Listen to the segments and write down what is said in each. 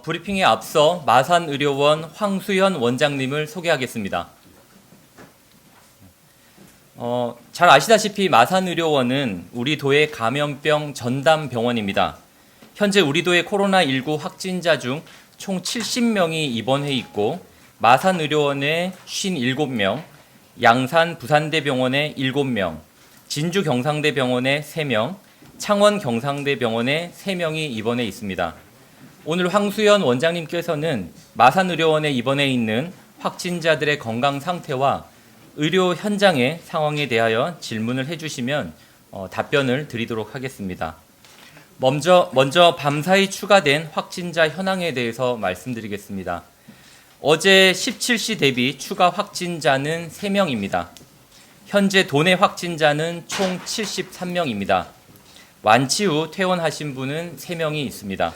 브리핑에 앞서 마산의료원 황수현 원장님을 소개하겠습니다. 잘 아시다시피 마산의료원은 우리 도의 감염병 전담 병원입니다. 현재 우리 도의 코로나19 확진자 중 총 70명이 입원해 있고 마산의료원에 57명, 양산 부산대병원에 7명, 진주 경상대병원에 3명, 창원 경상대병원에 3명이 입원해 있습니다. 오늘 황수현 원장님께서는 마산의료원에 입원해 있는 확진자들의 건강 상태와 의료 현장의 상황에 대하여 질문을 해주시면 답변을 드리도록 하겠습니다. 먼저 밤사이 추가된 확진자 현황에 대해서 말씀드리겠습니다. 어제 17시 대비 추가 확진자는 3명입니다. 현재 도내 확진자는 총 73명입니다. 완치 후 퇴원하신 분은 3명이 있습니다.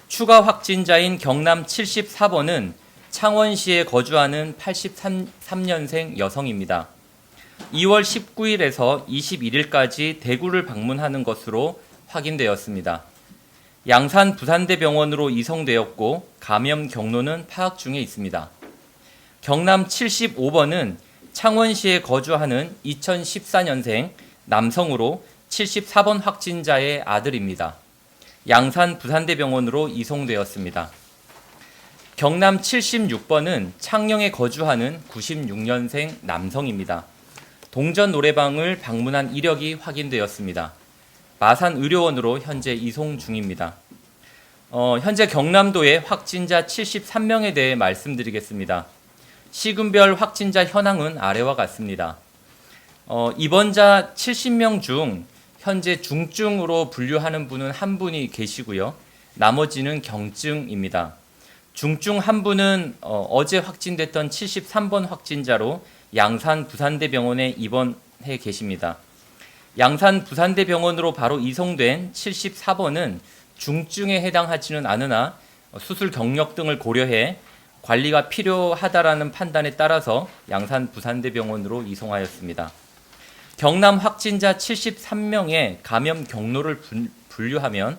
추가 확진자인 경남 74번은 창원시에 거주하는 83년생 여성입니다. 2월 19일에서 21일까지 대구를 방문하는 것으로 확인되었습니다. 양산 부산대병원으로 이송되었고 감염 경로는 파악 중에 있습니다. 경남 75번은 창원시에 거주하는 2014년생 남성으로 74번 확진자의 아들입니다. 양산 부산대병원으로 이송되었습니다. 경남 76번은 창녕에 거주하는 96년생 남성입니다. 동전 노래방을 방문한 이력이 확인되었습니다. 마산의료원으로 현재 이송 중입니다. 현재 경남도의 확진자 73명에 대해 말씀드리겠습니다. 시군별 확진자 현황은 아래와 같습니다. 입원자 70명 중 현재 중증으로 분류하는 분은 한 분이 계시고요. 나머지는 경증입니다. 중증 한 분은 어제 확진됐던 73번 확진자로 양산 부산대병원에 입원해 계십니다. 양산 부산대병원으로 바로 이송된 74번은 중증에 해당하지는 않으나 수술 경력 등을 고려해 관리가 필요하다라는 판단에 따라서 양산 부산대병원으로 이송하였습니다. 경남 확진자 73명의 감염 경로를 분류하면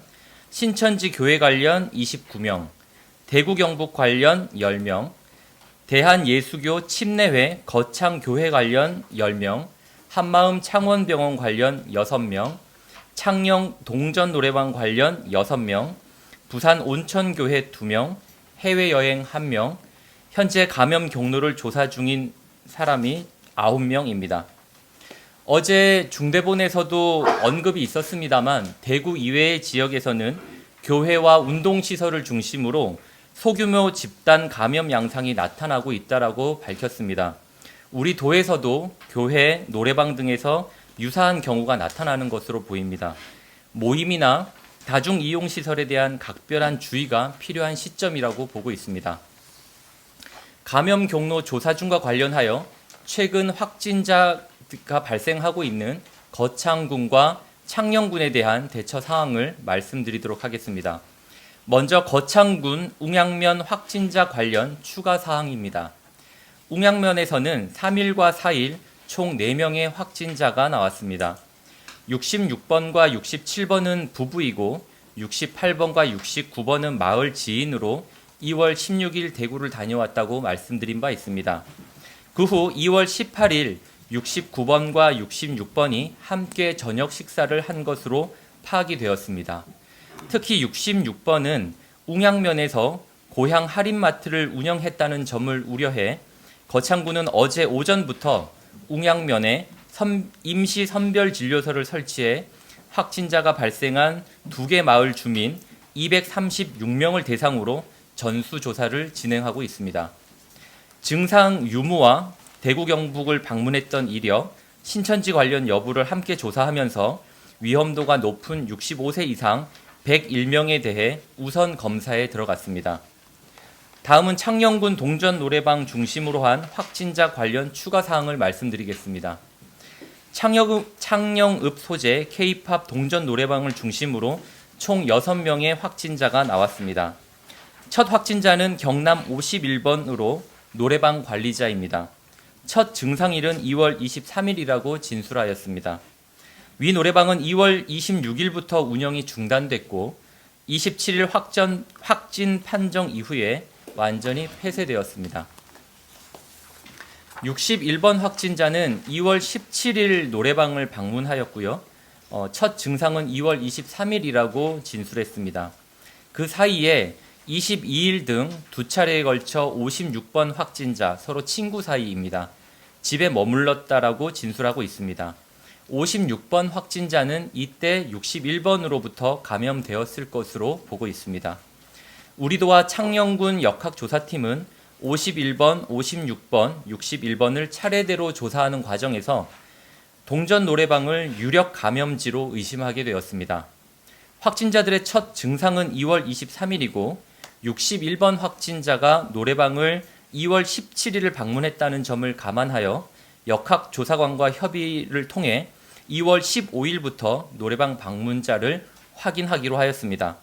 신천지 교회 관련 29명, 대구 경북 관련 10명, 대한예수교 침례회 거창교회 관련 10명, 한마음 창원병원 관련 6명, 창녕 동전 노래방 관련 6명, 부산 온천교회 2명, 해외여행 1명, 현재 감염 경로를 조사 중인 사람이 9명입니다. 어제 중대본에서도 언급이 있었습니다만 대구 이외의 지역에서는 교회와 운동시설을 중심으로 소규모 집단 감염 양상이 나타나고 있다라고 밝혔습니다. 우리 도에서도 교회, 노래방 등에서 유사한 경우가 나타나는 것으로 보입니다. 모임이나 다중이용시설에 대한 각별한 주의가 필요한 시점이라고 보고 있습니다. 감염 경로 조사 중과 관련하여 최근 확진자가 발생하고 있는 거창군과 창녕군에 대한 대처 사항을 말씀드리도록 하겠습니다. 먼저 거창군 웅양면 확진자 관련 추가 사항입니다. 웅양면에서는 3일과 4일 총 4명의 확진자가 나왔습니다. 66번과 67번은 부부이고 68번과 69번은 마을 지인으로 2월 16일 대구를 다녀왔다고 말씀드린 바 있습니다. 그 후 2월 18일 69번과 66번이 함께 저녁 식사를 한 것으로 파악이 되었습니다. 특히 66번은 웅양면에서 고향 할인마트를 운영했다는 점을 우려해 거창군은 어제 오전부터 웅양면에 임시 선별진료소를 설치해 확진자가 발생한 2개 마을 주민 236명을 대상으로 전수조사를 진행하고 있습니다. 증상 유무와 대구 경북을 방문했던 이력, 신천지 관련 여부를 함께 조사하면서 위험도가 높은 65세 이상 101명에 대해 우선 검사에 들어갔습니다. 다음은 창녕군 동전 노래방 중심으로 한 확진자 관련 추가 사항을 말씀드리겠습니다. 창녕읍 소재 K-팝 동전 노래방을 중심으로 총 6명의 확진자가 나왔습니다. 첫 확진자는 경남 51번으로 노래방 관리자입니다. 첫 증상일은 2월 23일이라고 진술하였습니다. 위 노래방은 2월 26일부터 운영이 중단됐고 27일 확진 판정 이후에 완전히 폐쇄되었습니다. 61번 확진자는 2월 17일 노래방을 방문하였고요. 첫 증상은 2월 23일이라고 진술했습니다. 그 사이에 22일 등 두 차례에 걸쳐 56번 확진자, 서로 친구 사이입니다. 집에 머물렀다라고 진술하고 있습니다. 56번 확진자는 이때 61번으로부터 감염되었을 것으로 보고 있습니다. 우리도와 창녕군 역학조사팀은 51번, 56번, 61번을 차례대로 조사하는 과정에서 동전 노래방을 유력 감염지로 의심하게 되었습니다. 확진자들의 첫 증상은 2월 23일이고 61번 확진자가 노래방을 2월 17일을 방문했다는 점을 감안하여 역학조사관과 협의를 통해 2월 15일부터 노래방 방문자를 확인하기로 하였습니다.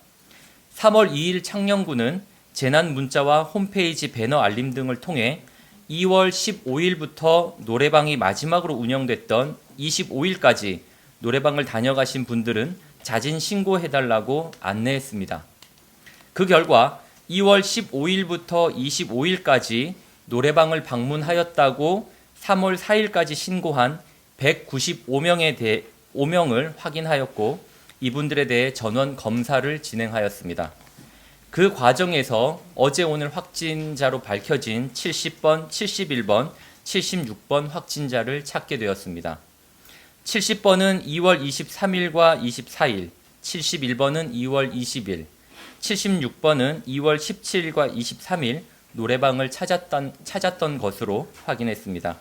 3월 2일 창녕군은 재난 문자와 홈페이지 배너 알림 등을 통해 2월 15일부터 노래방이 마지막으로 운영됐던 25일까지 노래방을 다녀가신 분들은 자진 신고해달라고 안내했습니다. 그 결과 2월 15일부터 25일까지 노래방을 방문하였다고 3월 4일까지 신고한 195명을 확인하였고 이분들에 대해 전원 검사를 진행하였습니다. 그 과정에서 어제 오늘 확진자로 밝혀진 70번, 71번, 76번 확진자를 찾게 되었습니다. 70번은 2월 23일과 24일, 71번은 2월 20일, 76번은 2월 17일과 23일 노래방을 찾았던 것으로 확인했습니다.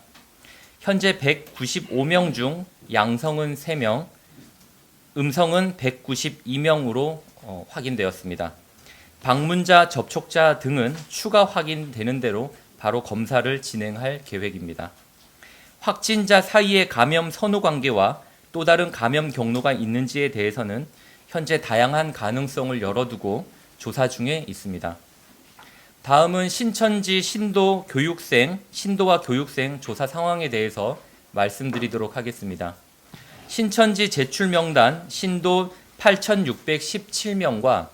현재 195명 중 양성은 3명, 음성은 192명으로 확인되었습니다. 방문자, 접촉자 등은 추가 확인되는 대로 바로 검사를 진행할 계획입니다. 확진자 사이의 감염 선후 관계와 또 다른 감염 경로가 있는지에 대해서는 현재 다양한 가능성을 열어두고 조사 중에 있습니다. 다음은 신천지 신도와 교육생 조사 상황에 대해서 말씀드리도록 하겠습니다. 신천지 제출 명단 신도 8,617명과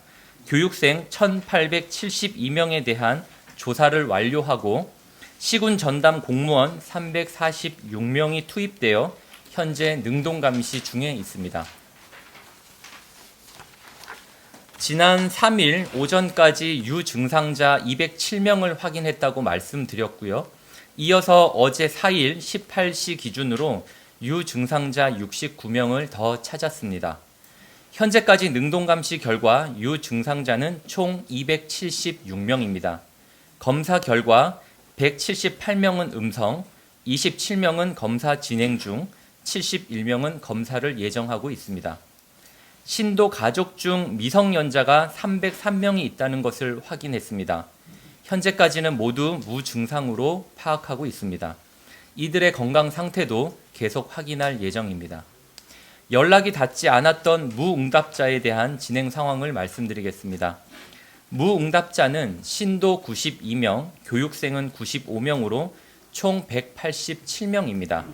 교육생 1,872명에 대한 조사를 완료하고 시군 전담 공무원 346명이 투입되어 현재 능동 감시 중에 있습니다. 지난 3일 오전까지 유증상자 207명을 확인했다고 말씀드렸고요. 이어서 어제 4일 18시 기준으로 유증상자 69명을 더 찾았습니다. 현재까지 능동감시 결과 유증상자는 총 276명입니다. 검사 결과 178명은 음성, 27명은 검사 진행 중, 71명은 검사를 예정하고 있습니다. 신도 가족 중 미성년자가 303명이 있다는 것을 확인했습니다. 현재까지는 모두 무증상으로 파악하고 있습니다. 이들의 건강 상태도 계속 확인할 예정입니다. 연락이 닿지 않았던 무응답자에 대한 진행 상황을 말씀드리겠습니다. 무응답자는 신도 92명, 교육생은 95명으로 총 187명입니다.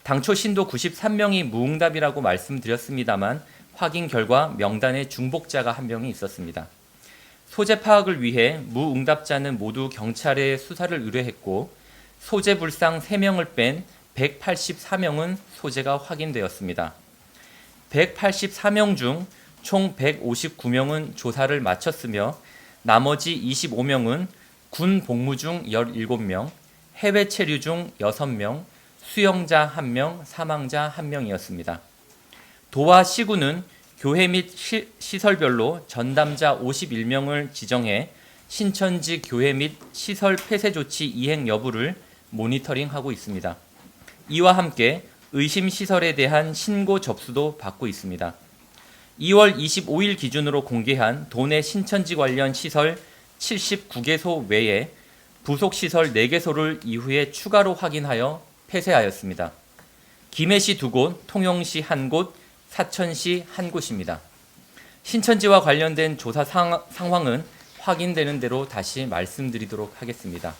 당초 신도 93명이 무응답이라고 말씀드렸습니다만 확인 결과 명단에 중복자가 1명이 있었습니다. 소재 파악을 위해 무응답자는 모두 경찰에 수사를 의뢰했고 소재 불상 3명을 뺀 184명은 소재가 확인되었습니다. 184명 중 총 159명은 조사를 마쳤으며 나머지 25명은 군 복무 중 17명, 해외 체류 중 6명, 수영자 1명, 사망자 1명이었습니다. 도와 시군은 교회 및 시설별로 전담자 51명을 지정해 신천지 교회 및 시설 폐쇄 조치 이행 여부를 모니터링하고 있습니다. 이와 함께 의심 시설에 대한 신고 접수도 받고 있습니다. 2월 25일 기준으로 공개한 도내 신천지 관련 시설 79개소 외에 부속 시설 4개소를 이후에 추가로 확인하여 폐쇄하였습니다. 김해시 2곳, 통영시 1곳, 사천시 1곳입니다. 신천지와 관련된 조사 상황은 확인되는 대로 다시 말씀드리도록 하겠습니다.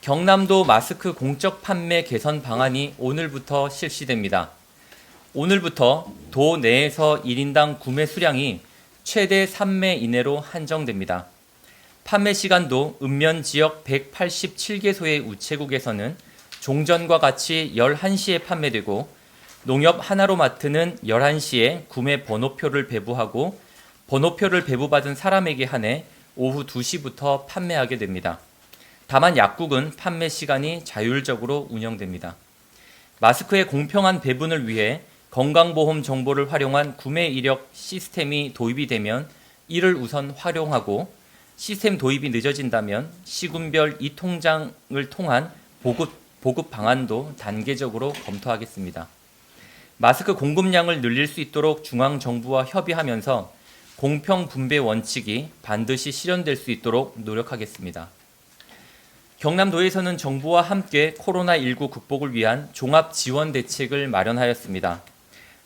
경남도 마스크 공적 판매 개선 방안이 오늘부터 실시됩니다. 오늘부터 도 내에서 1인당 구매 수량이 최대 3매 이내로 한정됩니다. 판매 시간도 읍면 지역 187개소의 우체국에서는 종전과 같이 11시에 판매되고 농협 하나로마트는 11시에 구매 번호표를 배부하고 번호표를 배부받은 사람에게 한해 오후 2시부터 판매하게 됩니다. 다만 약국은 판매 시간이 자율적으로 운영됩니다. 마스크의 공평한 배분을 위해 건강보험 정보를 활용한 구매 이력 시스템이 도입이 되면 이를 우선 활용하고 시스템 도입이 늦어진다면 시군별 이통장을 통한 보급 방안도 단계적으로 검토하겠습니다. 마스크 공급량을 늘릴 수 있도록 중앙정부와 협의하면서 공평 분배 원칙이 반드시 실현될 수 있도록 노력하겠습니다. 경남도에서는 정부와 함께 코로나19 극복을 위한 종합 지원 대책을 마련하였습니다.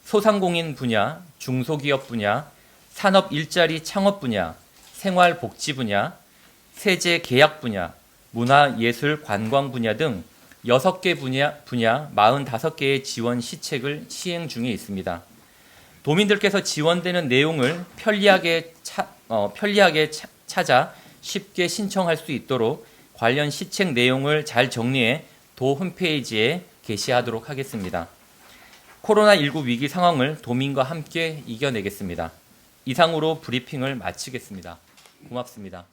소상공인 분야, 중소기업 분야, 산업 일자리 창업 분야, 생활복지 분야, 세제 계약 분야, 문화예술 관광 분야 등 6개 분야 45개의 지원 시책을 시행 중에 있습니다. 도민들께서 지원되는 내용을 편리하게 찾아 쉽게 신청할 수 있도록 관련 시책 내용을 잘 정리해 도 홈페이지에 게시하도록 하겠습니다. 코로나19 위기 상황을 도민과 함께 이겨내겠습니다. 이상으로 브리핑을 마치겠습니다. 고맙습니다.